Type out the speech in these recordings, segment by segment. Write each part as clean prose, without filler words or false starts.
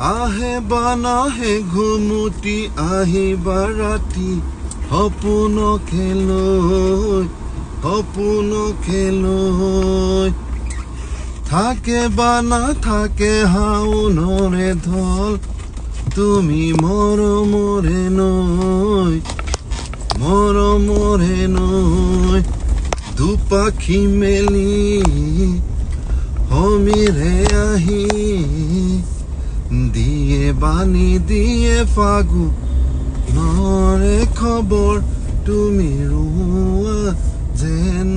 আহে বানাহে ঘুমুটি আহিবা ৰাতি সপোন খেলৈ থাকে বা নাথাকে হাউনৰে ঢল তুমি মৰমৰে নৈ দুপাখি মেলি সমীৰে আহি দিয়ে বাণী দিয়ে ফাগু নৰে খবৰ তুমি ৰুৱা যেন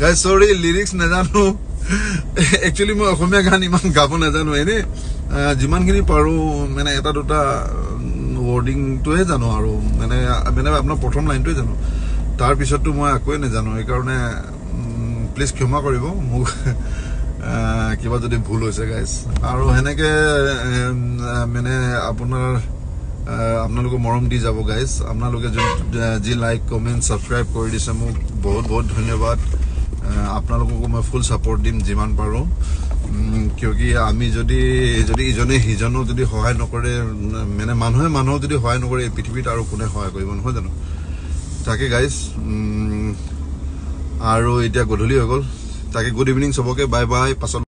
গাইজ সৰি লিৰিক্স নাজানো একচুৱেলি মই অসমীয়া গান ইমান গাব নাজানো এনে যিমানখিনি পাৰোঁ মানে এটা দুটা ৱৰ্ডিংটোৱে জানো আৰু মানে আপোনাৰ প্ৰথম লাইনটোৱে জানো তাৰপিছততো মই একোৱে নাজানো সেইকাৰণে প্লিজ ক্ষমা কৰিব মোক কিবা যদি ভুল হৈছে গাইজ আৰু সেনেকে মানে আপোনালোকে মৰম দি যাব গাইজ আপোনালোকে যি লাইক কমেণ্ট ছাবস্ক্ৰাইব কৰি দিছে মোক বহুত বহুত ধন্যবাদ আপোনালোককো মই ফুল ছাপোৰ্ট দিম যিমান পাৰোঁ কিয়কি আমি যদি ইজনে সিজনক যদি সহায় নকৰে মানে মানুহে মানুহক যদি সহায় নকৰে এই পৃথিৱীত আৰু কোনে সহায় কৰিব নহয় জানো তাকে গাইজ আৰু এতিয়া গধূলি হৈ গ'ল তাকে গুড ইভিনিং চবকে বাই বাই পাছত